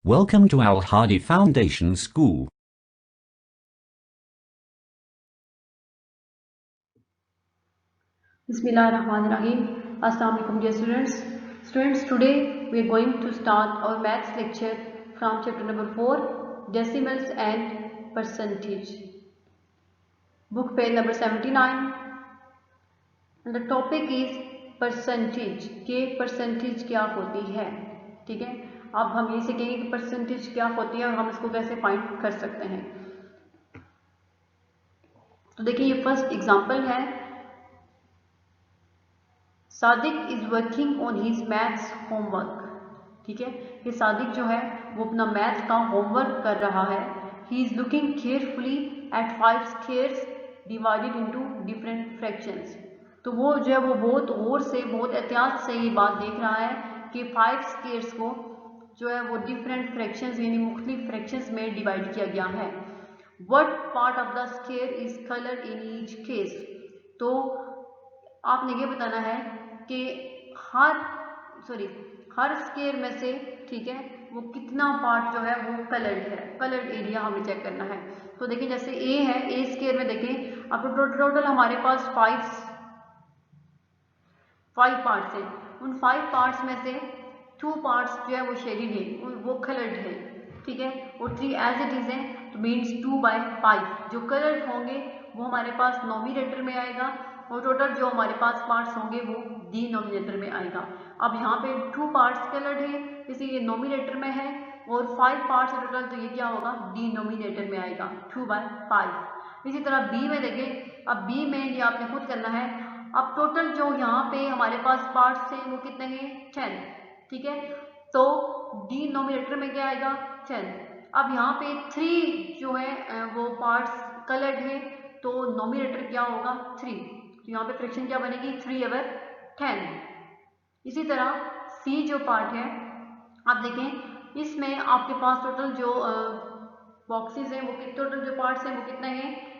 Welcome to Al Hadi Foundation School. Bismillahirrahmanirrahim. Assalamu alaikum dear students. Students, today we are going to start our maths lecture from chapter number 4, decimals and percentage. Book page number 79 and the topic is percentage. के percentage क्या होती है, ठीक है। अब हम ये सीखेंगे कि percentage क्या होती है और हम इसको कैसे फाइंड कर सकते हैं। तो देखिए ये फर्स्ट एग्जांपल है। Sadiq is working on his maths homework, ठीक है। ये सादिक जो है वो अपना मैथ्स का होमवर्क कर रहा है। He is looking carefully at 5 squares divided into different fractions. तो वो जो है वो बहुत गौर से, बहुत एहतियात से ये बात देख रहा है कि 5 स्क्वायर्स को जो है वो डिफरेंट फ्रैक्शंस यानी मुख्तलिफ फ्रैक्शंस में डिवाइड किया गया है। What part of the square is colour in each case. तो आपने ये बताना है कि हर स्क्वायर में से, ठीक है, वो कितना पार्ट जो है वो कलर्ड है। कलर्ड एरिया हमें चेक करना है। तो देखिए जैसे ए है, ए स्क्वायर में देखें अब टोटल हमारे पास 5 पार्ट्स हैं। उन 5 पार्ट्स में से 2 पार्ट्स जो है वो शेडेड है, वो कलर्ड है, ठीक है, और 3 एज इट इज है। तो मीन्स 2/5 जो कलर्ड होंगे वो हमारे पास नोमिनेटर में आएगा और टोटल जो हमारे पास पार्ट्स होंगे वो डिनोमिनेटर में आएगा। अब यहाँ पे 2 पार्ट्स कलर्ड है, इसलिए ये नोमिनेटर में है, और 5 पार्ट्स टोटल, तो ये क्या होगा, डिनोमिनेटर में आएगा 2/5। इसी तरह बी में देखें। अब बी में ये आपने खुद करना है। अब टोटल जो यहाँ पे हमारे पास पार्ट्स हैं वो कितने हैं, 10, ठीक है। तो डिनोमिनेटर में क्या आएगा, 10। अब यहाँ पे 3 जो है वो पार्ट्स कलर्ड है, तो नोमिनेटर क्या होगा, 3। तो यहाँ पे फ्रैक्शन क्या बनेगी, 3/10। इसी तरह सी जो पार्ट है, आप देखें इसमें आपके पास टोटल जो बॉक्सेस हैं वो टोटल जो पार्ट्स हैं वो कितने हैं।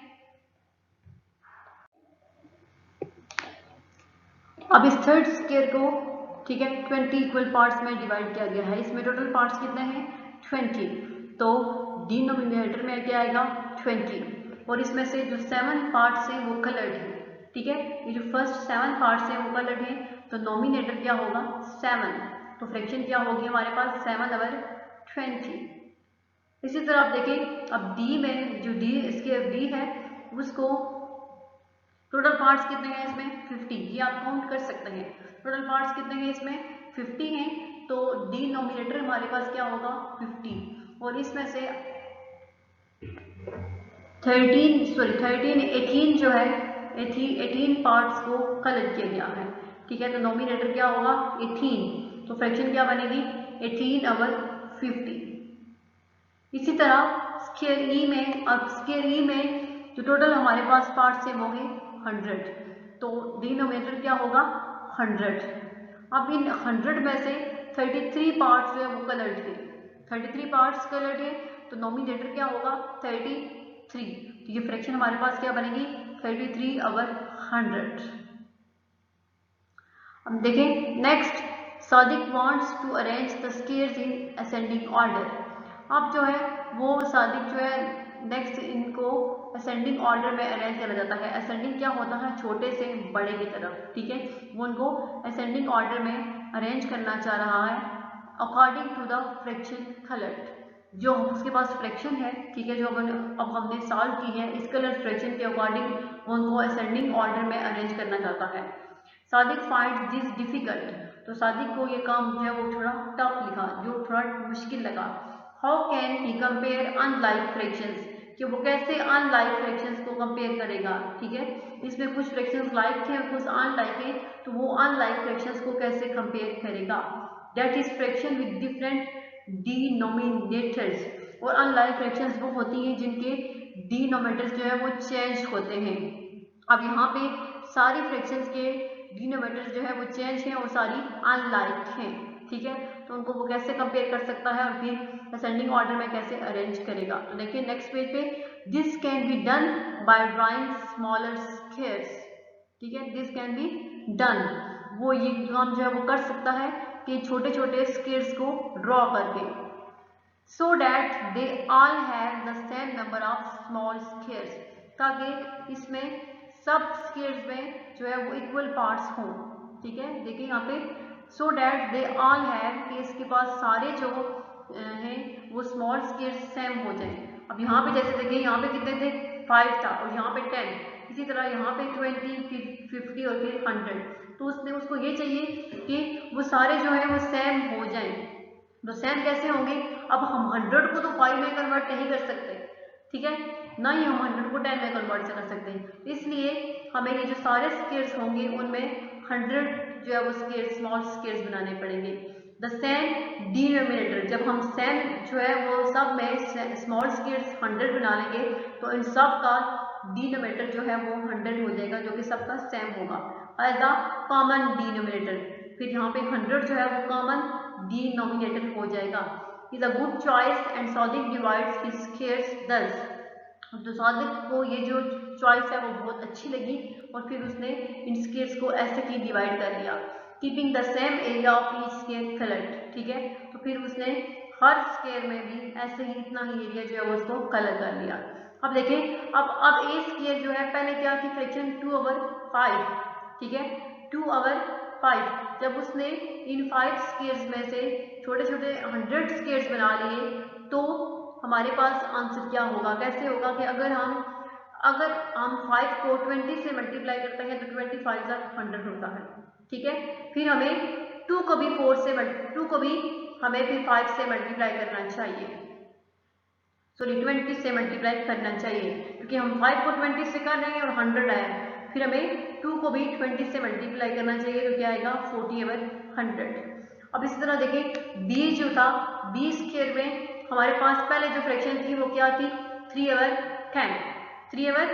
अब इस थर्ड स्क्वायर को, ठीक है, 20 इक्वल पार्ट्स में डिवाइड किया गया है। इसमें टोटल पार्ट्स कितने हैं, 20। तो डिनोमिनेटर में क्या आएगा, 20। और इसमें से जो 7 पार्ट्स हैं वो कलर्ड है, ठीक है। ये जो फर्स्ट 7 पार्ट्स हैं वो कलर्ड है, तो नोमिनेटर क्या होगा, 7। तो फ्रैक्शन क्या होगी हमारे पास, 7/20। इसी तरह आप देखें अब डी में, जो डी स्क्वायर डी है उसको टोटल पार्ट्स कितने हैं इसमें, 50। ये आप काउंट कर सकते हैं। टोटल पार्ट्स कितने हैं इसमें, 50 हैं। तो डिनोमिनेटर हमारे पास क्या होगा, 50। और इसमें से 18 जो है, 18 पार्ट्स को कलर किया गया है, ठीक है। तो नोमिनेटर क्या होगा, 18। तो फ्रैक्शन क्या बनेगी, 18/50। इसी तरह स्क्वायर ई में, अब स्क्वायर ई में जो टोटल हमारे पास पार्ट्स हैं वो है 100। तो डिनोमिनेटर क्या होगा, 100। अब इन 100 में से 33 पार्ट्स जो है वो कलर्ड है, 33 पार्ट्स कलर्ड है, तो नोमिनेटर क्या होगा, 33। तो ये फ्रैक्शन हमारे पास क्या बनेगी, 33/100। अब देखें next, Sadiq wants to arrange the squares in ascending order. अब जो है वो सादिक जो है नेक्स्ट इनको असेंडिंग ऑर्डर में अरेंज करा जाता है। असेंडिंग क्या होता है, छोटे से बड़े की तरफ, ठीक है। वो उनको असेंडिंग ऑर्डर में अरेंज करना चाह रहा है according to the fraction coloured. जो उसके पास फ्रैक्शन है, ठीक है, जो अब हमने सॉल्व की है, इस कलर फ्रैक्शन के अकॉर्डिंग उनको असेंडिंग ऑर्डर में अरेंज करना चाहता है। Sadiq finds this difficult. तो सादिक को ये काम जो है वो थोड़ा टफ लिखा, जो थोड़ा मुश्किल लगा। How can he compare unlike fractions, कि वो कैसे अनलाइक फ्रैक्शंस को कंपेयर करेगा, ठीक है। इसमें कुछ फ्रैक्शंस लाइक हैं और कुछ अनलाइक हैं, तो वो अनलाइक फ्रैक्शंस को कैसे कंपेयर करेगा। That is fraction with different denominators. और अनलाइक फ्रैक्शंस वो होती हैं जिनके डिनोमिनेटर्स जो है वो चेंज होते हैं। अब यहाँ पे सारी फ्रैक्शंस के डिनोमिनेटर्स जो है वो चेंज हैं और सारी अनलाइक हैं, ठीक है। तो उनको वो कैसे कंपेयर कर सकता है और फिर असेंडिंग ऑर्डर में कैसे अरेंज करेगा। तो देखिए नेक्स्ट पेज पे, this can be done by drawing smaller squares, ठीक है। दिस कैन बी डन, वो ये काम जो है वो कर सकता है कि छोटे छोटे स्क्वायर्स को ड्रॉ करके। so that they all have the same number of small squares, ताकि इसमें सब स्क्वेयर्स में जो है वो इक्वल पार्ट्स हों। ठीक है, देखिए यहाँ पे so that they all have, कि इसके पास सारे जो हैं वो स्मॉल स्क्वेयर्स सेम हो जाएं। अब यहाँ पे जैसे देखिए यहाँ पे कितने थे 5 था और यहाँ पे 10, इसी तरह यहाँ पे 20 फिर 50 और फिर 100, तो उसने उसको ये चाहिए कि वो सारे जो है वो सेम हो जाएं। तो सेम कैसे होंगे, अब हम 100 को तो 5 में कन्वर्ट नहीं कर सकते, ठीक है, ना ही हम 100 को 10 में कन्वर्ट कर सकते हैं। इसलिए हमें ये जो सारे स्क्वेयर्स होंगे उनमें 100 जो है वो स्क्वेयर्स स्मॉल स्क्वेयर्स बनाने पड़ेंगे। द सेम डिनोमिनेटर, जब हम सेम जो है वो सब में स्मॉल स्क्वेयर्स 100 बना लेंगे तो इन सब का डिनोमिनेटर जो है वो 100 हो जाएगा, जो कि सबका सेम होगा एज द कॉमन डिनोमिनेटर। फिर यहाँ पे 100 जो है वो कॉमन डिनोमिनेटर हो जाएगा। Is a good choice and Sadiq divides his squares दस। तो सादिक को ये जो चॉइस है वो बहुत अच्छी लगी और फिर उसने इन स्क्वेयर्स को ऐसे ही डिवाइड कर लिया, keeping the same area of each square coloured. ठीक है, तो फिर उसने हर स्क्वेयर में भी ऐसे ही इतना ही एरिया जो है वो उसको कलर कर लिया। अब देखें, अब ए स्क्वेयर जो है पहले क्या थी फ्रैक्शन 2/5, ठीक है 2/5। जब उसने इन 5 स्क्वेयर्स में से छोटे छोटे 100 स्क्वेयर्स बना लिए तो हमारे पास आंसर क्या होगा, कैसे होगा कि अगर हम 5 को 20 से मल्टीप्लाई करते हैं तो 25 100 होता है। ठीक है, फिर हमें 2 को भी हमें फिर 5 से मल्टीप्लाई करना चाहिए, सॉरी 20 से मल्टीप्लाई करना चाहिए, क्योंकि हम 5 को 20 से कर रहे हैं और 100 आया। फिर हमें 2 को भी 20 से मल्टीप्लाई करना चाहिए, तो क्या आएगा 40/100। अब इसी तरह देखें बी जो था, बी स्क्वायर में हमारे पास पहले जो फ्रैक्शन थी वो क्या थी 3/10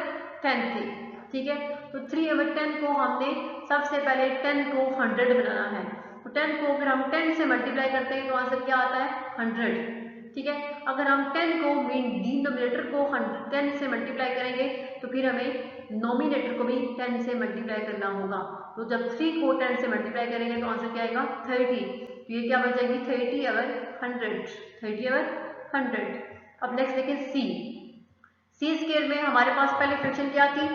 थी। ठीक है, तो 3/10 को हमने सबसे पहले 10 को 100 बनाना है, तो 10 को अगर हम 10 से मल्टीप्लाई करते हैं तो आंसर क्या आता है 100। ठीक है, अगर हम 10 को मीन डिनोमिनेटर को 10 से मल्टीप्लाई करेंगे तो फिर हमें नोमिनेटर को भी 10 से मल्टीप्लाई करना होगा। तो जब 3 को 10 से मल्टीप्लाई करेंगे तो आंसर क्या आएगा 30, तो ये क्या बन जाएगी 30/100, 30/100। अब नेक्स्ट देखें सी स्क्वायर में हमारे पास पहले फ्रैक्शन क्या थी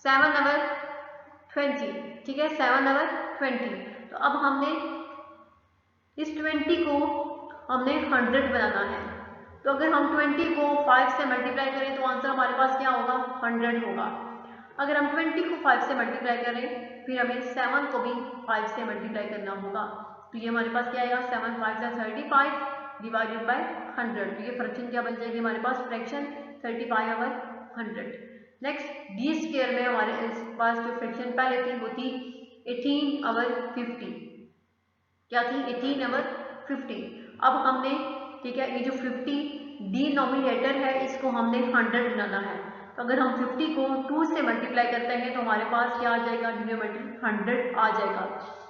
7/20, ठीक है 7/20। तो अब हमने इस 20 को हमने 100 बनाना है, तो अगर हम 20 को 5 से मल्टीप्लाई करें तो आंसर हमारे पास क्या होगा 100 होगा। अगर हम 20 को 5 से मल्टीप्लाई करें फिर हमें 7 को भी 5 से मल्टीप्लाई करना होगा, तो ये हमारे पास क्या आएगा 7 5 35 डिवाइडेड बाय 100, तो ये फ्रैक्शन क्या बन जाएगी हमारे पास फ्रैक्शन 35/100। नेक्स्ट डी स्क्वायर में हमारे पास जो फ्रैक्शन पहले थी वो थी 18/50, क्या थी 18/50। अब हमने ठीक है ये जो 50 डिनोमिनेटर है इसको हमने 100 बनाना है, तो अगर हम 50 को 2 से मल्टीप्लाई करते हैं तो हमारे पास क्या आ जाएगा डिनोमिनेटर 100 आ जाएगा।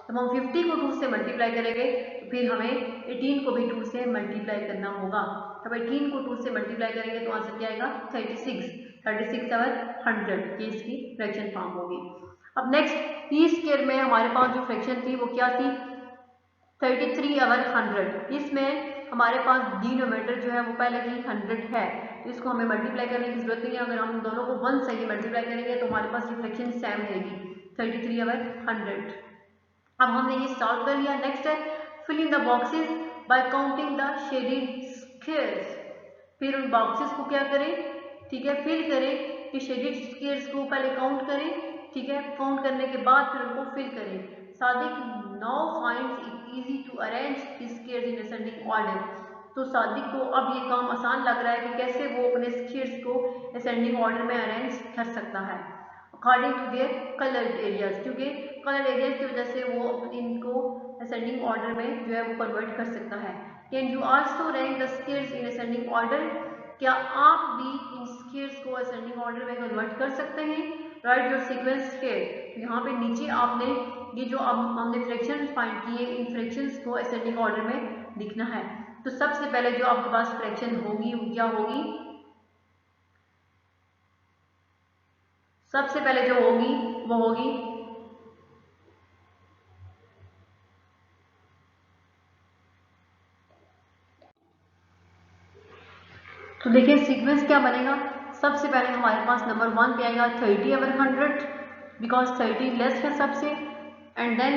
जब हम 50 को 2 से मल्टीप्लाई करेंगे तो फिर हमें 18 को भी 2 से मल्टीप्लाई करना होगा, तब 18 को 2 से मल्टीप्लाई करेंगे तो आंसर क्या आएगा 36/100, ये इसकी फ्रैक्शन फॉर्म होगी। अब नेक्स्ट ई स्क्वायर में हमारे पास जो फ्रैक्शन थी वो क्या थी 33/100। इसमें हमारे पास डिनोमिनेटर जो है वो पहले ही 100 है, तो इसको हमें मल्टीप्लाई करने की जरूरत नहीं है। अगर हम दोनों को 1 से ही मल्टीप्लाई करेंगे तो हमारे पास ये फ्रैक्शन सेम रहेगी 33/100। अब हमने ये सॉल्व कर लिया। नेक्स्ट है fill in the boxes by counting the shaded squares. फिर उन बॉक्सेस को क्या करें, ठीक है फिल करें, कि शेडेड स्क्वेयर्स को पहले काउंट करें, ठीक है काउंट करने के बाद फिर उनको फिल करें। Sadiq now finds it easy to arrange his squares in ascending order. तो सादिक को अब ये काम आसान लग रहा है कि कैसे वो अपने स्क्वेयर्स को असेंडिंग ऑर्डर में अरेंज कर सकता है according to their coloured areas, क्योंकि कलर एरियाज की वजह से वो इनको असेंडिंग ऑर्डर में जो है वो कन्वर्ट कर सकता है। Can you also rank the squares in ascending order, क्या आप भी इन स्क्वेयर्स को असेंडिंग ऑर्डर में कन्वर्ट कर सकते हैं। राइट योर सीक्वेंस स्क्वेयर, तो यहाँ पे नीचे आपने ये जो अब हमने फ्रैक्शन फाइंड किए इन फ्रैक्शंस को असेंडिंग ऑर्डर में लिखना है। तो सबसे पहले जो आपके पास फ्रैक्शन होगी वो क्या होगी, सबसे पहले जो होगी वो होगी तो देखिए सीक्वेंस क्या बनेगा, सबसे पहले हमारे पास नंबर 1 पे आएगा 30/100 बिकॉज 30 लेस है सबसे, एंड देन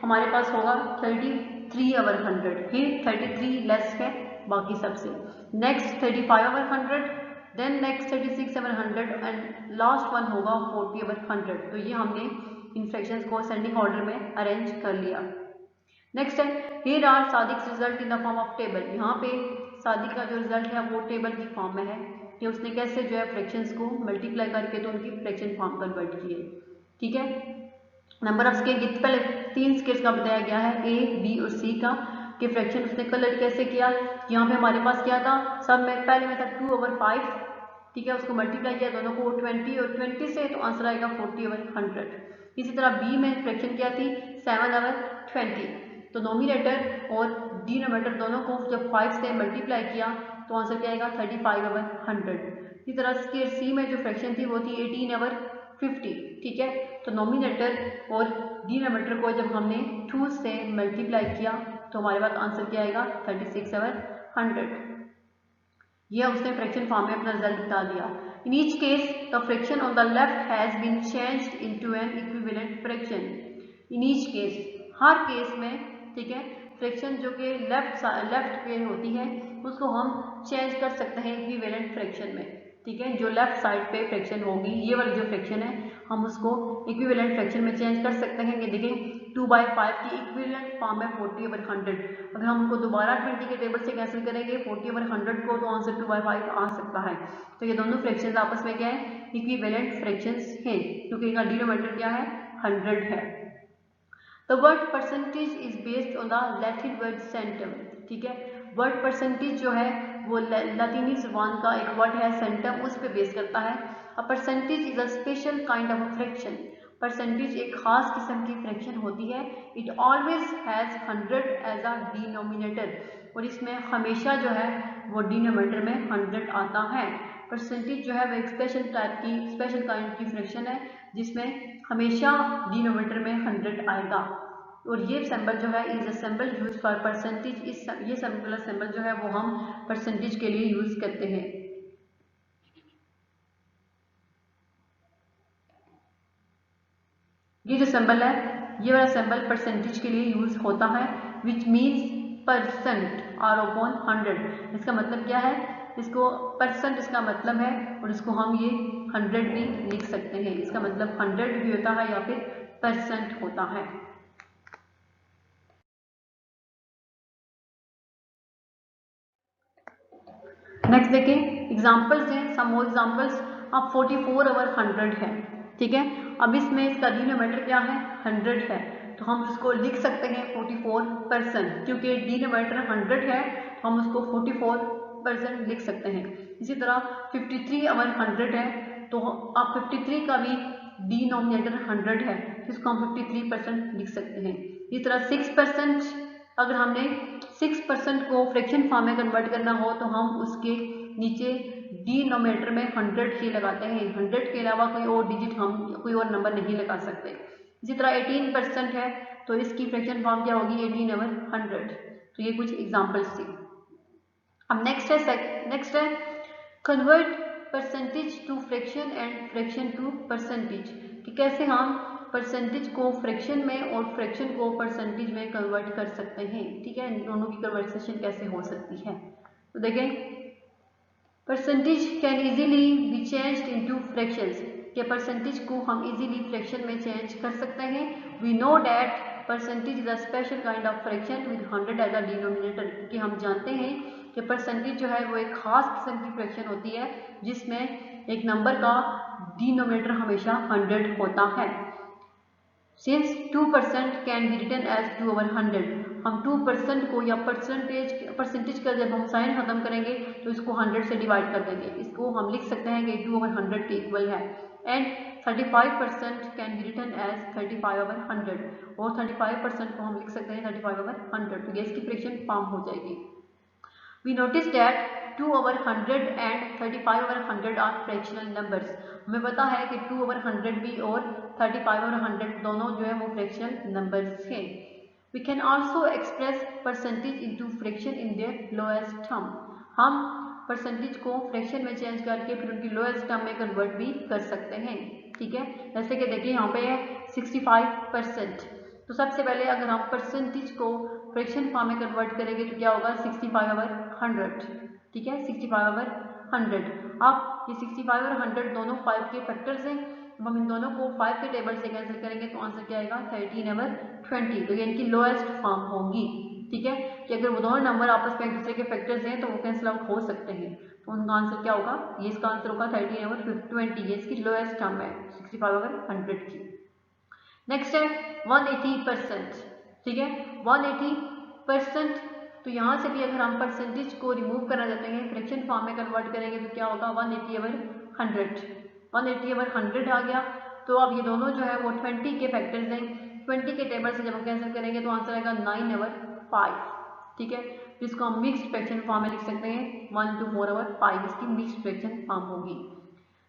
हमारे पास होगा 33/100, फिर 33 लेस है बाकी सबसे, next 35/100, then next 36/100 and last one होगा 40/100। तो ये हमने इन फ्रैक्शंस को असेंडिंग ऑर्डर में अरेंज कर लिया। नेक्स्ट है here are Sadiq result in the form of table. यहाँ पे सादिक का जो रिजल्ट है वो टेबल की फॉर्म में है कि उसने कैसे जो है फ्रैक्शंस को मल्टीप्लाई करके तो उनकी फ्रैक्शन फॉर्म कन्वर्ट किए। ठीक है, नंबर ऑफ स्केल पहले 3 स्केल्स का बताया गया है, ए बी और सी का, कि फ्रैक्शन उसने कलर कैसे किया। यहाँ पे हमारे पास क्या था, सब में पहले में था 2/5, ठीक है, उसको मल्टीप्लाई किया दोनों को 20 और 20 से, तो आंसर आएगा 40/100। इसी तरह बी में फ्रैक्शन क्या थी 7/20, तो नोमिनेटर और डिनोमिनेटर दोनों को जब 5 से मल्टीप्लाई किया तो आंसर क्या आएगा 35/100। इसी तरह स्केल सी में जो फ्रैक्शन थी वो थी 18/50, ठीक है, तो नोमिनेटर और डिनोमिनेटर को जब हमने 2 से मल्टीप्लाई किया तो हमारे पास आंसर क्या आएगा 36/100। यह उसने फ्रैक्शन फॉर्म में अपना रिजल्ट बता दिया। In each case the fraction on the left has been changed into an equivalent fraction. In each case, हर केस में, ठीक है, फ्रैक्शन जो कि लेफ्ट पे होती है उसको हम चेंज कर सकते हैं इक्विवेलेंट फ्रैक्शन में। ठीक है, जो लेफ्ट साइड पे फ्रैक्शन होगी, ये वाली जो फ्रैक्शन है हम उसको इक्विवेलेंट फ्रैक्शन में चेंज कर सकते हैं। ये देखें 2/5 की इक्विवेलेंट फॉर्म है 40/100। अगर हम उनको दोबारा 20 के टेबल से कैंसिल करेंगे 40/100 को तो आंसर 2/5 आ सकता है। तो ये दोनों फ्रैक्शंस आपस में क्या है, इक्विवेलेंट फ्रैक्शंस हैं, क्योंकि इनका डिनोमिनेटर क्या है 100 है। The word percentage is based on the Latin word centum, ठीक है, वर्ड परसेंटेज जो है वो लैटिनी जुबान का एक वर्ड है सेंटम, उस पे बेस करता है। A percentage is a special kind of a fraction. Percentage एक खास किस्म की फ्रैक्शन होती है। It always has 100 as a denominator, और इसमें हमेशा जो है वो डिनोमिनेटर में 100 आता है। परसेंटेज जो है वो एक स्पेशल काइंड की फ्रैक्शन है जिसमें हमेशा डिनोमिनेटर में 100 आएगा। और ये सिंबल जो है is a symbol use for percentage. ये सिंबल जो है वो हम परसेंटेज के लिए यूज करते हैं। ये जो सिंबल है, ये वाला सिंबल परसेंटेज के लिए यूज होता है, which means percent are upon 100। इसका मतलब क्या है, इसको परसेंट इसका मतलब है, और इसको हम ये 100 भी लिख सकते हैं। इसका मतलब 100 भी होता है या फिर परसेंट होता है। नेक्स्ट देखें एग्जाम्पल्स हैं, सम मोर एग्जाम्पल्स। अब 44/100 है, ठीक है, अब इसमें इसका डिनोमिनेटर क्या है 100 है, तो हम इसको लिख सकते हैं 44%, क्योंकि डिनोमिनेटर 100 है तो हम उसको 44% लिख सकते हैं। इसी तरह 53/100 है, तो अब 53 का भी डिनोमिनेटर 100 है, इसको हम 53% लिख सकते हैं। इसी तरह 6%, अगर हमने 6% को फ्रैक्शन फॉर्म में कन्वर्ट करना हो तो हम उसके नीचे डिनोमिनेटर में 100 ही लगाते हैं। 100 के अलावा कोई और डिजिट हम कोई और नंबर नहीं लगा सकते। इसी तरह 18% है, तो इसकी फ्रैक्शन फॉर्म क्या होगी 18/100। तो ये कुछ एग्जांपल्स थी। अब नेक्स्ट है convert percentage to fraction and fraction to percentage, कि कैसे हम परसेंटेज को फ्रैक्शन में और फ्रैक्शन को परसेंटेज में कन्वर्ट कर सकते हैं। ठीक है, इन दोनों की कन्वर्सेशन कैसे हो सकती है, तो देखें percentage can easily be changed into fractions, के परसेंटेज को हम इजीली फ्रैक्शन में चेंज कर सकते हैं। We know that percentage is a special kind of fraction with 100 as a denominator, क्योंकि हम जानते हैं कि परसेंटेज जो है वो एक खास किस्म की फ्रैक्शन होती है जिसमें एक नंबर का डिनोमिनेटर हमेशा 100 होता है। Since 2% can be written as 2/100, हम 2% को या परसेंटेज का जब हम साइन खत्म करेंगे तो इसको 100 से डिवाइड कर देंगे, इसको हम लिख सकते हैं कि 2/100 के इक्वल है। And 35% can be written as 35/100, और 35% को हम लिख सकते हैं 35/100, तो ये इसकी फ्रैक्शन फॉर्म हो जाएगी। We notice that 2/100 and 35/100 are fractional numbers। हमें पता है कि 2/100 भी और 35/100 दोनों जो है वो फ्रैक्शनल नंबर्स हैं। We can also express percentage into fraction in their lowest term। हम परसेंटेज को फ्रैक्शन में चेंज करके फिर उनकी लोएस्ट टर्म में कन्वर्ट भी कर सकते हैं। ठीक है, जैसे कि देखिए यहाँ पे है 65%। तो सबसे पहले अगर हम परसेंटेज को फ्रैक्शन फॉर्म में कन्वर्ट करेंगे तो क्या होगा 65/100। ठीक है, 65/100। अब ये 65 और 100 दोनों 5 के फैक्टर्स हैं। अब हम इन दोनों को 5 के टेबल से कैंसिल करेंगे तो आंसर क्या आएगा 13/20। तो ये इनकी लोएस्ट फॉर्म होगी। ठीक है, कि अगर वो दोनों नंबर आपस में एक दूसरे के फैक्टर्स हैं तो वो कैंसिल आउट हो सकते हैं। तो उनका आंसर क्या होगा, ये इसका आंसर होगा 13/20। ये इसकी लोएस्ट टर्म है 65/100 की। नेक्स्ट है 180%। ठीक है, 180%। तो यहाँ से भी अगर हम परसेंटेज को रिमूव करना चाहते हैं, फ्रैक्शन फॉर्म में कन्वर्ट करेंगे तो क्या होगा 180/100। 180/100 आ गया। तो अब ये दोनों जो है वो 20 के फैक्टर्स हैं। 20 के टेबल से जब हम कैंसिल करेंगे तो आंसर आएगा 9/5। ठीक है, जिसको हम मिक्स्ड फ्रैक्शन फॉर्म में लिख सकते हैं 1 to 4/5 इसकी मिक्स्ड फ्रैक्शन फॉर्म होगी।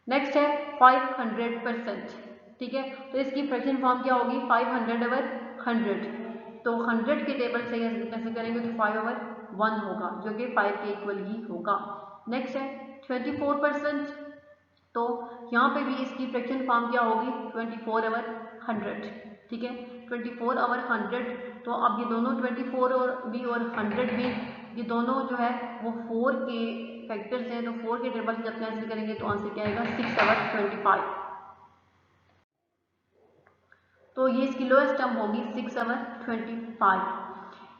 नेक्स्ट है 500%। ठीक है, तो इसकी फ्रैक्शन फॉर्म क्या होगी 500/100। तो 100 के टेबल से कैसे करेंगे तो 5/1 होगा, जो कि 5 के इक्वल ही होगा। नेक्स्ट है 24%। तो यहाँ पे भी इसकी फ्रैक्शन फॉर्म क्या होगी 24/100। ठीक है, 24/100। तो अब ये दोनों 24 और 100 भी, ये दोनों जो है वो 4 के फैक्टर्स हैं। तो 4 के टेबल से जब कैंसिल करेंगे तो आंसर क्या आएगा 6/25। तो ये इसकी लोएस्ट टर्म होगी 6/25।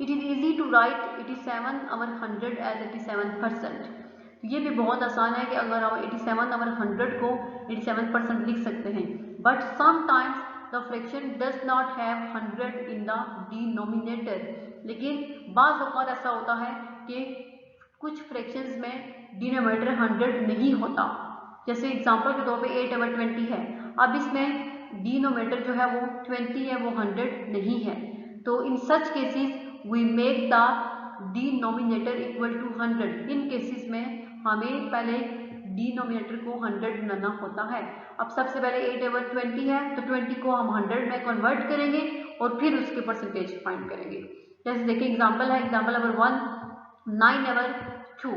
It is easy to write 87/100 as 87%। ये भी बहुत आसान है कि अगर हम 87/100 को 87% लिख सकते हैं। But sometimes the fraction does not have 100 in the denominator. लेकिन बाज़ औक़ात ऐसा होता है कि कुछ फ्रैक्शंस में डिनोमिनेटर 100 नहीं होता। जैसे एग्जांपल के तौर पे 8/20 है। अब इसमें डिनोमिनेटर जो है वो 20 है, वो 100 नहीं है। तो in such cases we make the denominator equal to 100। In cases में हमें पहले डिनोमिनेटर को 100 बनाना होता है। अब सबसे पहले 8/20 है तो 20 को हम 100 में कन्वर्ट करेंगे और फिर उसके परसेंटेज फाइंड करेंगे। जैसे देखिए एग्जांपल है, एग्जांपल नंबर 1 9/2।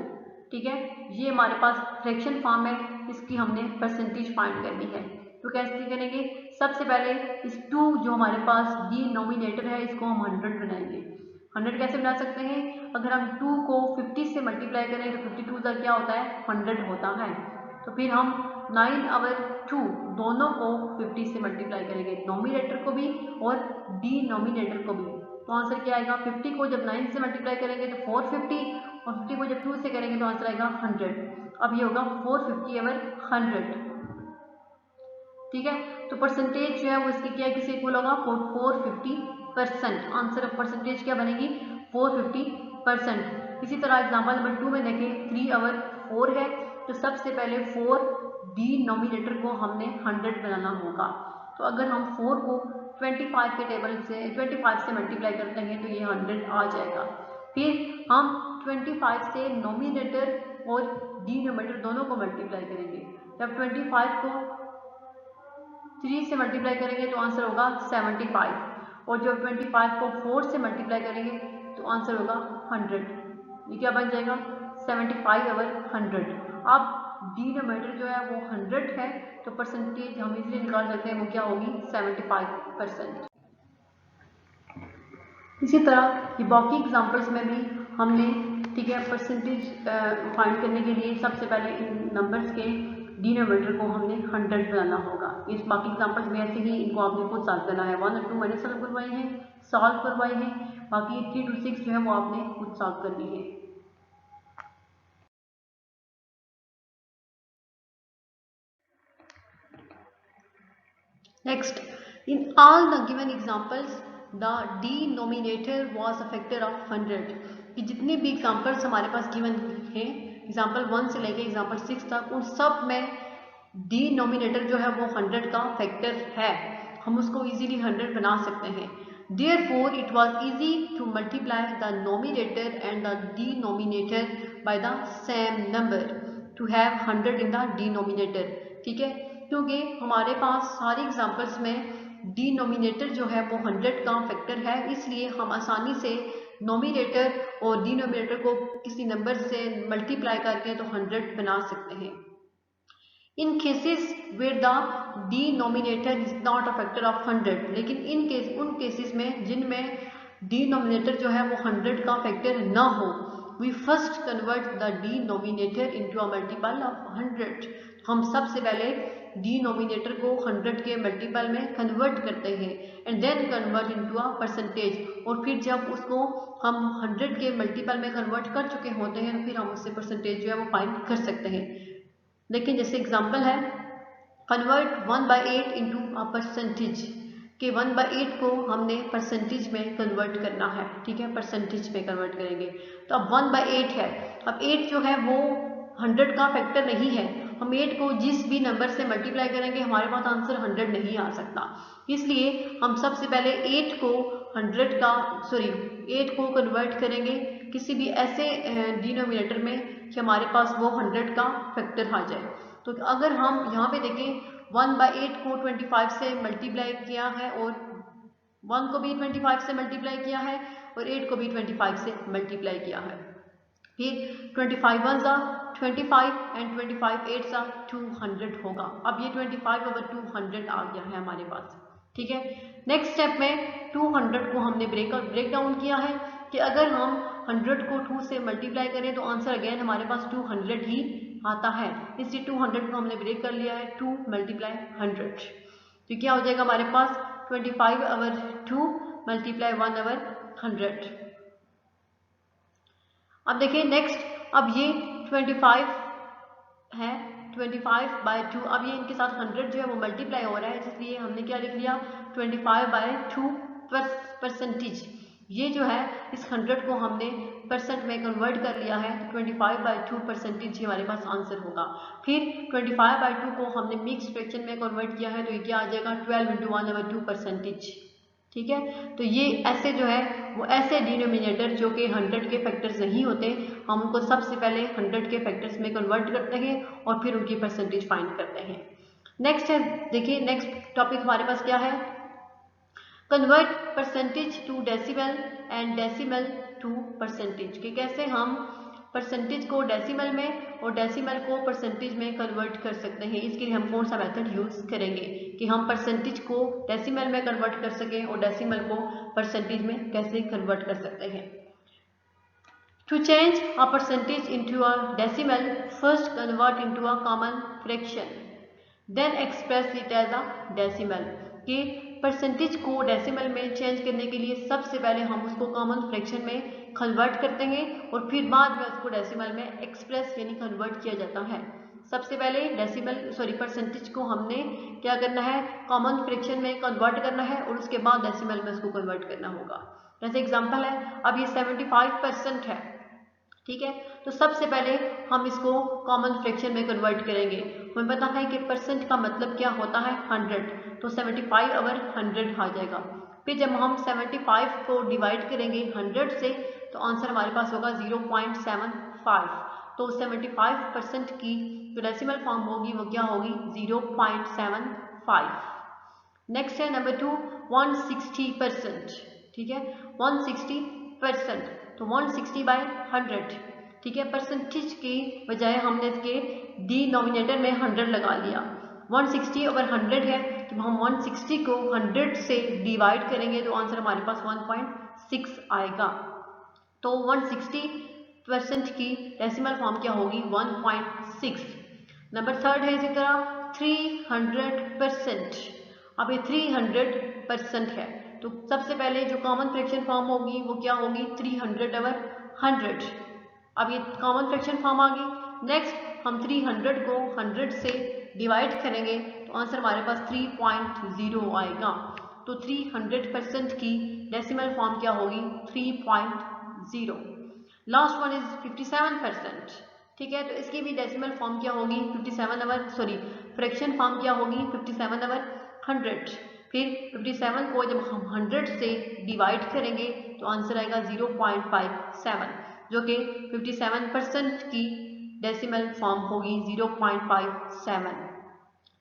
ठीक है, ये हमारे पास फ्रैक्शन फॉर्म है, इसकी हमने परसेंटेज फाइंड करनी है। तो कैसे करेंगे, सबसे पहले इस 2 जो हमारे पास डिनोमिनेटर है इसको हम 100 बनाएंगे। 100 कैसे बना सकते हैं, अगर हम 2 को 50 से मल्टीप्लाई करें तो 52 का क्या होता है 100 होता है। तो फिर हम 9/2 दोनों को 50 से मल्टीप्लाई करेंगे, नोमिनेटर को भी और डिनोमिनेटर को भी। तो आंसर क्या आएगा 50 को जब 9 से मल्टीप्लाई करेंगे तो 450 और 50 को जब 2 से करेंगे तो आंसर आएगा 100। अब ये होगा 450/100। ठीक है, तो परसेंटेज जो है वो इसकी क्या है, किसी इक्वल होगा 450%। आंसर ऑफ परसेंटेज क्या बनेगी 450%। इसी तरह एग्जांपल नंबर 2 में देखें 3/4 है। तो सबसे पहले 4 डिनोमिनेटर को हमने 100 बनाना होगा। तो अगर हम 4 को 25 के टेबल से 25 से मल्टीप्लाई करते हैं तो ये 100 आ जाएगा। फिर हम 25 से नोमिनेटर और डिनोमिनेटर दोनों को मल्टीप्लाई करेंगे। जब 25 को 3 से मल्टीप्लाई करेंगे तो आंसर होगा 75 और जब 25 को 4 से मल्टीप्लाई करेंगे तो आंसर होगा 100। ये क्या बन जाएगा 75/100। अब डिनोमिनेटर जो है वो 100 है तो परसेंटेज हम इजीली निकाल सकते हैं, वो क्या होगी 75%। इसी तरह ये बाकी एग्जांपल्स में भी हमने ठीक है परसेंटेज फाइंड करने के लिए सबसे पहले इन नंबर्स के डिनोमिनेटर को हमने 100 बनाना होगा। इस बाकी एग्जांपल्स में ऐसे ही इनको आपने खुद सॉल्व करना है। 1 और 2 मैंने सॉल्व करवाई है, बाकी 3 to 6 जो है वो आपने खुद सॉल्व करनी है। Next, in all the given examples the denominator was a factor of 100। कि जितने भी एग्जांपल्स हमारे पास गिवन हैं एग्जांपल 1 से लेकर एग्जांपल 6 तक, उन सब में डिनोमिनेटर जो है वो 100 का फैक्टर है। हम उसको इजीली 100 बना सकते हैं। Therefore, it was easy to multiply the numerator and the denominator by the same number to have 100 in the denominator। ठीक है, क्योंकि हमारे पास सारी एग्जांपल्स में डिनोमिनेटर जो है वो 100 का फैक्टर है, इसलिए हम आसानी से नोमिनेटर और डिनोमिनेटर को किसी नंबर से मल्टीप्लाई करके तो 100 बना सकते हैं। In cases where the denominator is not a factor of 100, लेकिन उन केसेस में जिनमें डिनोमिनेटर जो है वो 100 का फैक्टर ना हो, we first convert the denominator into a multiple of 100। हम सबसे पहले डिनोमिनेटर को 100 के मल्टीपल में कन्वर्ट करते हैं and then convert into a percentage, और फिर जब उसको हम 100 के मल्टीपल में कन्वर्ट कर चुके होते हैं तो फिर हम उससे परसेंटेज जो है वो फाइंड कर सकते हैं। लेकिन जैसे एग्जांपल है, कन्वर्ट 1/8 इनटू अ परसेंटेज, कि 1/8 को हमने परसेंटेज में कन्वर्ट करना है, ठीक है, परसेंटेज में कन्वर्ट करेंगे। तो अब 1/8 है, अब 8 जो है वो 100 का फैक्टर नहीं है, हम 8 को जिस भी नंबर से मल्टीप्लाई करेंगे हमारे पास आंसर 100 नहीं आ सकता, इसलिए हम सबसे पहले 8 को कन्वर्ट करेंगे किसी भी ऐसे डिनोमिनेटर में कि हमारे पास वो 100 का फैक्टर आ जाए। तो अगर हम यहाँ पे देखें 1/8 को 25 से मल्टीप्लाई किया है और 1 को भी 25 से मल्टीप्लाई किया है और 8 को भी 25 से मल्टीप्लाई किया है। फिर 25 1 सा 25 एंड 25 8 सा 200 होगा। अब ये 25/200 आ गया है हमारे पास, ठीक है। नेक्स्ट स्टेप में 200 को हमने ब्रेक डाउन किया है कि अगर हम 100 को 2 से मल्टीप्लाई करें तो आंसर अगेन हमारे पास 200 ही आता है, इसलिए 200 को हमने ब्रेक कर लिया है 2 × 100। तो क्या हो जाएगा हमारे पास 25/2 मल्टीप्लाई 1/100। अब देखिए नेक्स्ट, अब ये 25 है 25/2, अब ये इनके साथ 100 जो है वो मल्टीप्लाई हो रहा है, इसलिए हमने क्या लिख लिया 25/2 परसेंटेज। ये जो है इस 100 को हमने परसेंट में कन्वर्ट कर लिया है, तो 25/2 परसेंटेज हमारे पास आंसर होगा। फिर 25/2 को हमने मिक्स फ्रैक्शन में कन्वर्ट किया है, तो ये क्या आ जाएगा 12 × 1/2 परसेंटेज, ठीक है। तो ये ऐसे जो है वो ऐसे डिनोमिनेटर जो कि 100 के फैक्टर्स नहीं होते, हम उनको सबसे पहले 100 के फैक्टर्स में कन्वर्ट करते हैं और फिर उनकी परसेंटेज फाइंड करते हैं। नेक्स्ट है, देखिए नेक्स्ट टॉपिक हमारे पास क्या है, convert percentage to decimal and decimal to percentage, कि कैसे हम परसेंटेज को डेसिमल में और डेसिमल को परसेंटेज में कन्वर्ट कर सकते हैं। इसके लिए हम कौन सा मेथड यूज करेंगे कि हम परसेंटेज को डेसिमल में कन्वर्ट कर सकें और डेसिमल को परसेंटेज में कैसे कन्वर्ट कर सकते हैं। To change a percentage into a decimal, first convert into a common fraction, then express it as a decimal, कि परसेंटेज को डेसिमल में चेंज करने के लिए सबसे पहले हम उसको कॉमन फ्रैक्शन में कन्वर्ट करते हैं और फिर बाद में उसको डेसिमल में एक्सप्रेस यानी कन्वर्ट किया जाता है। सबसे पहले परसेंटेज को हमने क्या करना है, कॉमन फ्रैक्शन में कन्वर्ट करना है और उसके बाद डेसिमल में उसको कन्वर्ट करना होगा। जैसे एग्जांपल है, अब ये 75% है, ठीक है, तो सबसे पहले हम इसको कॉमन फ्रैक्शन में कन्वर्ट करेंगे। हमें पता है कि परसेंट का मतलब क्या होता है 100, तो 75/100 आ जाएगा। फिर जब हम 75 को डिवाइड करेंगे 100 से तो आंसर हमारे पास होगा 0.75, तो 75% की जो डेसिमल फॉर्म होगी वो क्या होगी 0.75। नेक्स्ट है नंबर 2 160%, ठीक है, 160%, तो 160/100, ठीक है, परसेंटेज की बजाय हमने इसके डिनोमिनेटर में 100 लगा लिया। 160/100 है, तो हम 160 को 100 से डिवाइड करेंगे तो आंसर हमारे पास 1.6 आएगा। तो 160% की डेसिमल फॉर्म क्या होगी 1.6। नंबर 3 है इसी तरह 300%। अब ये 300% है, तो सबसे पहले जो कॉमन फ्रैक्शन फॉर्म होगी वो क्या होगी 300/100। अब ये कॉमन फ्रैक्शन फॉर्म आ गई। नेक्स्ट हम 300 को 100 से डिवाइड करेंगे तो आंसर हमारे पास 3.0 आएगा। तो 300% की डेसिमल फॉर्म क्या होगी 3.0। लास्ट वन इज 57%, ठीक है, तो इसकी भी डेसिमल फॉर्म क्या होगी फ्रैक्शन फॉर्म क्या होगी 57/100। फिर 57 को जब हम 100 से डिवाइड करेंगे तो आंसर आएगा 0.57, जो कि 57% की डेसिमल फॉर्म होगी 0.57।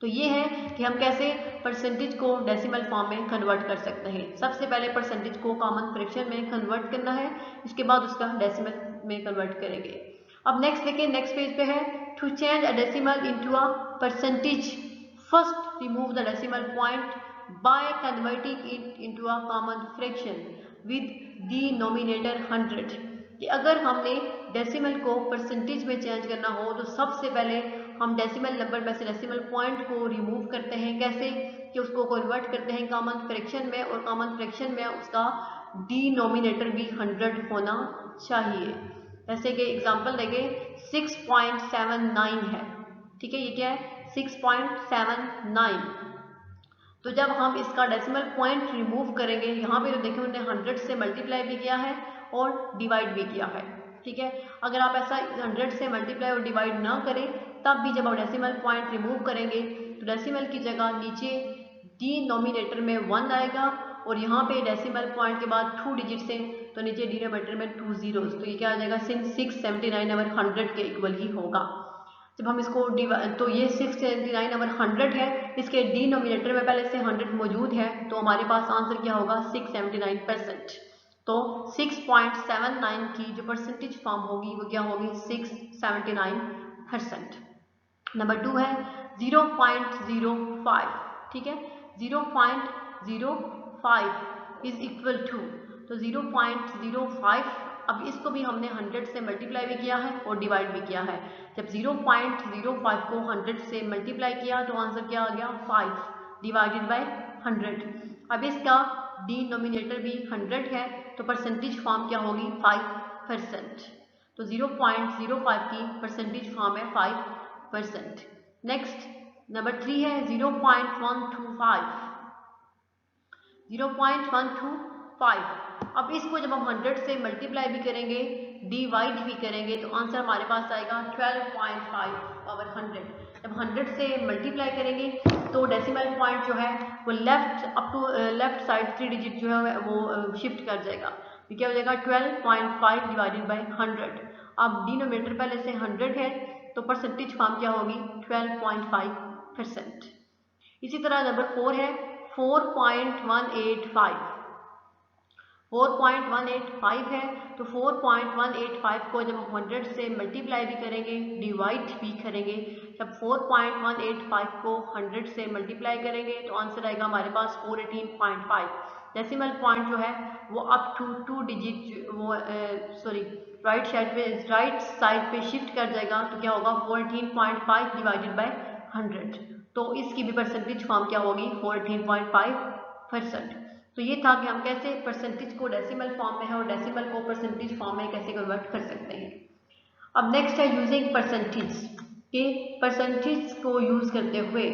तो ये है कि हम कैसे परसेंटेज को डेसिमल फॉर्म में कन्वर्ट कर सकते हैं। सबसे पहले परसेंटेज को कॉमन फ्रैक्शन में कन्वर्ट करना है, इसके बाद उसका डेसिमल में कन्वर्ट करेंगे। अब नेक्स्ट देखिए, नेक्स्ट पेज पे है to change a decimal into a percentage first remove the decimal point by converting it into a common fraction with denominator 100। कि अगर हमने डेसिमल को परसेंटेज में चेंज करना हो तो सबसे पहले हम डेसिमल नंबर में से डेसिमल पॉइंट को रिमूव करते हैं। कैसे कि उसको कन्वर्ट करते हैं कॉमन फ्रैक्शन में, और कॉमन फ्रैक्शन में उसका डिनोमिनेटर भी 100 होना चाहिए। जैसे कि एग्जांपल देंगे 6.79 है, ठीक है, ये क्या है 6.79। तो जब हम इसका डेसिमल पॉइंट रिमूव करेंगे, यहाँ पे तो देखिए उन्होंने 100 से मल्टीप्लाई भी किया है और डिवाइड भी किया है, ठीक है। अगर आप ऐसा 100 से मल्टीप्लाई और डिवाइड ना करें तब भी जब आप डेसिमल पॉइंट रिमूव करेंगे तो डेसिमल की जगह नीचे डिनोमिनेटर में 1 आएगा, और यहाँ पे डेसिमल पॉइंट के बाद 2 डिजिट से तो नीचे डिनोमिनेटर में 2 zeros, तो ये क्या आ जाएगा 679 ओवर 100 के इक्वल ही होगा। जब हम इसको तो ये 679 ओवर 100 है, इसके डिनोमिनेटर में पहले से 100 मौजूद है, तो हमारे पास आंसर क्या होगा 679%। तो 6.79 की जो परसेंटेज फॉर्म होगी वो क्या होगी 679%। नंबर 2 है 0.05, ठीक है, 0.05 इज इक्वल टू, तो 0.05, अब इसको भी हमने 100 से मल्टीप्लाई भी किया है और डिवाइड भी किया है। जब 0.05 को 100 से मल्टीप्लाई किया तो आंसर क्या आ गया 5 डिवाइडेड बाय 100। अब इसका डिनोमिनेटर भी 100 है, तो परसेंटेज फॉर्म क्या होगी 5%। तो 0.05 की परसेंटेज फॉर्म है 5%। नेक्स्ट नंबर 3 है 0.125, 0.125। अब इसको जब हम 100 से मल्टीप्लाई भी करेंगे डिवाइड भी करेंगे तो आंसर हमारे पास आएगा 12.5 ओवर 100। जब 100 से मल्टीप्लाई करेंगे तो डेसिमल पॉइंट जो है वो left up to left side 3 digit जो है वो शिफ्ट कर जाएगा, ये क्या हो जाएगा 12.5 डिवाइडेड बाय 100। अब डिनोमिनेटर पहले से 100 है तो परसेंटेज फॉर्म क्या होगी 12.5%। इसी तरह नंबर 4 है 4.185, 4.185 है, तो 4.185 को जब हम 100 से मल्टीप्लाई भी करेंगे डिवाइड भी करेंगे, जब 4.185 को 100 से मल्टीप्लाई करेंगे तो आंसर आएगा हमारे पास 418.5। डेसिमल पॉइंट जो है वो अप टू 2 डिजिट वो राइट साइड पे शिफ्ट कर जाएगा, तो क्या होगा 14.5 डिवाइडेड बाय 100। तो इसकी भी परसेंटेज फॉर्म क्या होगी 14.5%। तो ये था कि हम कैसे परसेंटेज को डेसिमल फॉर्म में है और डेसिमल को परसेंटेज फॉर्म में कैसे कन्वर्ट कर सकते हैं। अब नेक्स्ट है यूजिंग परसेंटेज, के परसेंटेज को यूज करते हुए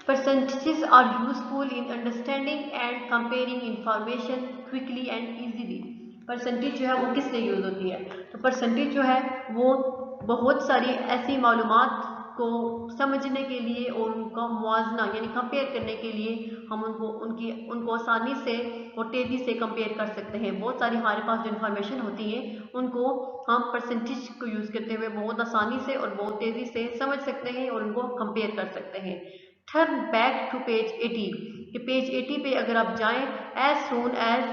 percentages are useful in understanding and comparing information quickly and easily। Percentage जो है वो किस लिए यूज होती है, तो परसेंटेज जो है वो बहुत सारी ऐसी मालूमात को समझने के लिए और उनका मुआवजना यानी कंपेयर करने के लिए हम उनको आसानी से और तेज़ी से कंपेयर कर सकते हैं। बहुत सारी हमारे पास जो इन्फॉर्मेशन होती है उनको हम परसेंटेज को यूज़ करते हुए बहुत आसानी से और बहुत तेज़ी से समझ सकते हैं और उनको कंपेयर कर सकते हैं। टर्न बैक टू पेज 80, कि पेज 80 पे अगर आप जाएं, as soon as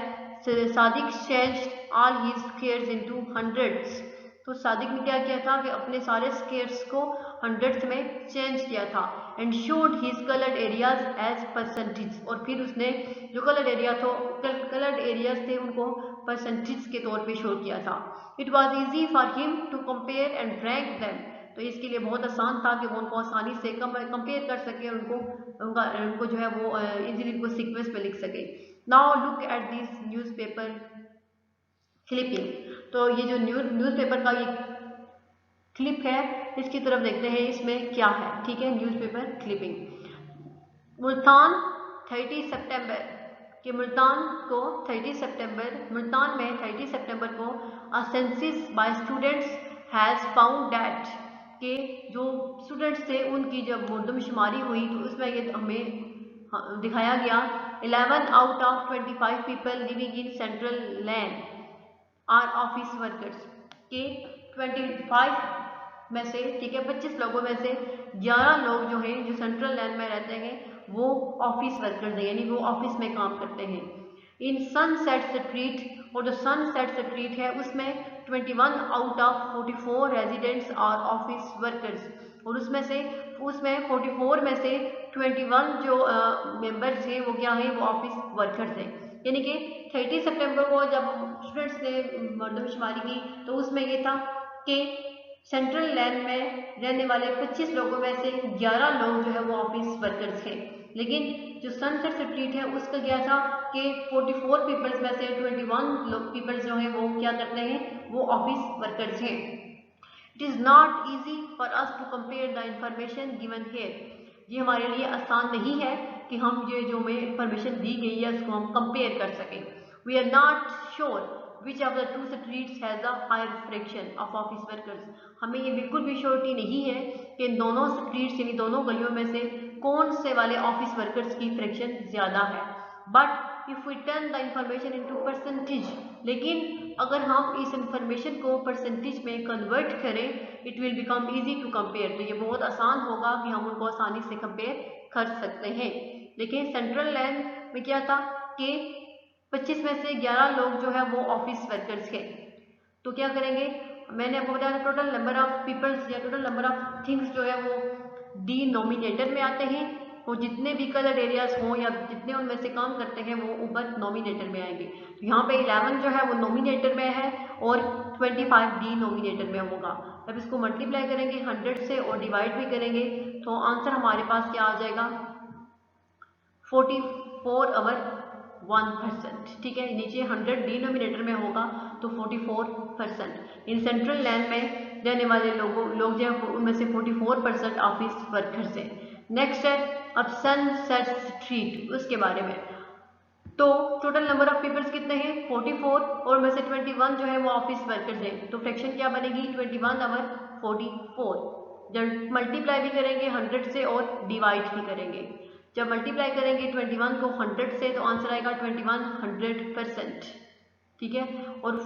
Sadiq changed all his squares into hundreds, तो सादिक ने क्या किया था कि अपने सारे स्क्वायर्स को हंड्रेड्स में चेंज किया था। And showed his coloured areas as percentage, और फिर उसने जो कलर्ड एरियाज थे उनको परसेंटेज के तौर पे शो किया था। It was easy for him to compare and rank them, तो इसके लिए बहुत आसान था कि वो उनको आसानी से कंपेयर कर सके और उनको जो है वो इजीली उनको सीक्वेंस पे लिख सके। Now look at this newspaper clipping, तो ये जो न्यूज़पेपर का ये क्लिप है इसकी तरफ देखते हैं इसमें क्या है। ठीक है, न्यूज़पेपर क्लिपिंग। मुल्तान 30 सितंबर कि मुल्तान में 30 सितंबर को a census by students has found that कि जो स्टूडेंट्स थे उनकी जब मुर्दमशुमारी हुई तो उसमें ये हमें दिखाया गया 11 out of 25 people living in central land are office workers के 25 में से, ठीक है, 25 लोगों में से 11 लोग जो हैं जो सेंट्रल लैंड में रहते हैं वो ऑफिस वर्कर्स हैं, यानी वो ऑफिस में काम करते हैं। इन सनसेट स्ट्रीट, और जो सनसेट स्ट्रीट है उसमें 21 आउट ऑफ 44 रेजिडेंट्स और ऑफिस वर्कर्स, और उसमें 44 में से 21 जो मेंबर्स हैं वो क्या हैं, वो ऑफिस वर्कर्स हैं। यानी कि 30 सितंबर को जब स्टूडेंट्स ने मर्दमशुमारी की तो उसमें ये था कि सेंट्रल लैंड में रहने वाले 25 लोगों में से 11 लोग जो है वो ऑफिस वर्कर्स थे, लेकिन जो सनसेट स्ट्रीट है उसका क्या था कि 44 पीपल्स में से 21 लोग पीपल्स जो हैं वो क्या करते हैं, वो ऑफिस वर्कर्स हैं। It is not easy for us to compare the information given here. ये हमारे लिए आसान नहीं है कि हम ये जो हमें इंफॉर्मेशन दी गई है उसको हम कंपेयर कर सकें। We are not sure which of the two streets has the higher fraction of office workers. हमें ये बिल्कुल भी श्योरिटी नहीं है कि इन दोनों स्ट्रीट्स यानी दोनों गलियों में से कौन से वाले ऑफिस वर्कर्स की फ्रैक्शन ज़्यादा है। But if we turn the information into percentage, लेकिन अगर हम इस इंफॉर्मेशन को परसेंटेज में कन्वर्ट करें it will become easy to compare, तो ये बहुत आसान होगा कि हम उनको आसानी से कंपेयर कर सकते हैं। देखिए सेंट्रल लैंड में क्या था कि 25 में से 11 लोग जो है वो ऑफिस वर्कर्स के, तो क्या करेंगे, मैंने आपको बताया था टोटल नंबर ऑफ पीपल्स या टोटल नंबर ऑफ थिंग्स जो है वो डिनोमिनेटर में आते हैं, वो जितने भी कलर एरियाज हों या जितने उनमें से काम करते हैं वो ऊपर नोमिनेटर में आएंगे। तो यहाँ पे 11 जो है वो नोमिनेटर में है और 25 डिनोमिनेटर में होगा। अब इसको मल्टीप्लाई करेंगे 100 से और डिवाइड भी करेंगे तो आंसर हमारे पास क्या आ जाएगा, 44/1%, ठीक है। नीचे 100 डिनोमिनेटर में होगा तो 44%। इन सेंट्रल लैंड में रहने वाले लोग जो है उनमें से 44% ऑफिस वर्कर्स हैं। नेक्स्ट है अब सनसेट स्ट्रीट, उसके बारे में। तो टोटल नंबर ऑफ पीपल्स कितने हैं, 44, और में से 21 जो है वो ऑफिस वर्कर्स हैं, तो फ्रैक्शन क्या बनेगी 21/44। जब मल्टीप्लाई भी करेंगे 100 से और डिवाइड भी करेंगे, जब मल्टीप्लाई करेंगे 21 को 100 से तो आंसर आएगा 2100%, ठीक है, और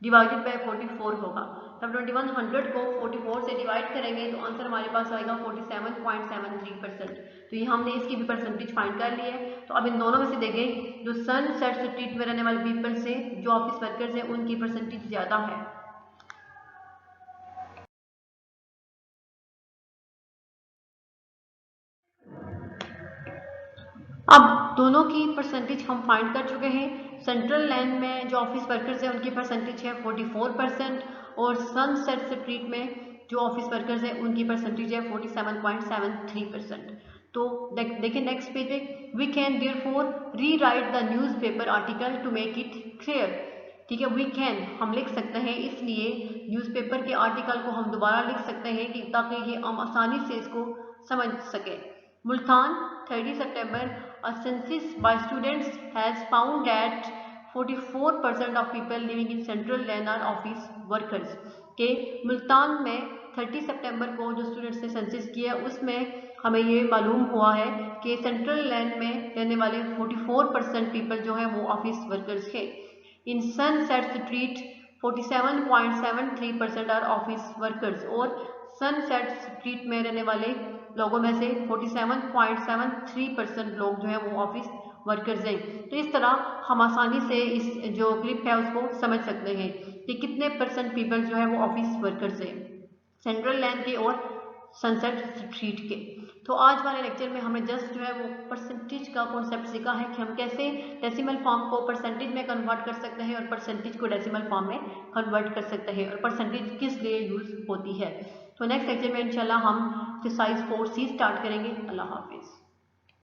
डिवाइडेड बाय 44 होगा। तब 2100 को 44 से डिवाइड करेंगे तो आंसर हमारे पास आएगा 47.73%। तो ये हमने इसकी भी परसेंटेज फाइंड कर ली है। तो अब इन दोनों में से देखें जो सनसेट स्ट्रीट में रहने वाले पीपल से जो ऑफिस वर्कर्स हैं उनकी परसेंटेज ज़्यादा है। अब दोनों की परसेंटेज हम फाइंड कर चुके हैं। सेंट्रल लैंड में जो ऑफिस वर्कर्स हैं उनकी परसेंटेज है 44% और सनसेट स्ट्रीट में जो ऑफिस वर्कर्स हैं उनकी परसेंटेज है 47.73%। तो देखिए नेक्स्ट पेज पे, we can therefore rewrite the newspaper article to make it clear, ठीक है। वी कैन हम लिख सकते हैं, इसलिए न्यूज़पेपर के आर्टिकल को हम दोबारा लिख सकते हैं कि ताकि ये हम आसानी से इसको समझ सकें। Multan 30 September, a census by students has found that 44% of people living in central land are office workers। के मुल्तान में 30 सितंबर को जो स्टूडेंट्स ने सेंसस किया उसमें हमें ये मालूम हुआ है कि सेंट्रल लैंड में रहने वाले 44% पीपल जो है वो ऑफिस वर्कर्स हैं। In Sunset Street 47.73% are office workers, और सनसेट स्ट्रीट में रहने वाले लोगों में से 47.73% लोग जो है वो ऑफिस वर्कर्स हैं। तो इस तरह हम आसानी से इस जो क्लिप है उसको समझ सकते हैं कि कितने परसेंट पीपल जो है वो ऑफिस वर्कर्स हैं सेंट्रल लैंड के और सनसेट स्ट्रीट के। तो आज वाले लेक्चर में हमें जस्ट जो है वो परसेंटेज का कॉन्सेप्ट सीखा है कि हम कैसे डेसिमल फॉर्म को परसेंटेज में कन्वर्ट कर सकते हैं और परसेंटेज को डेसिमल फॉर्म में कन्वर्ट कर सकते हैं और परसेंटेज किस लिए यूज होती है। तो नेक्स्ट लेक्चर में इंशाल्लाह हम एक्सरसाइज 4C स्टार्ट करेंगे। अल्लाह हाफिज़।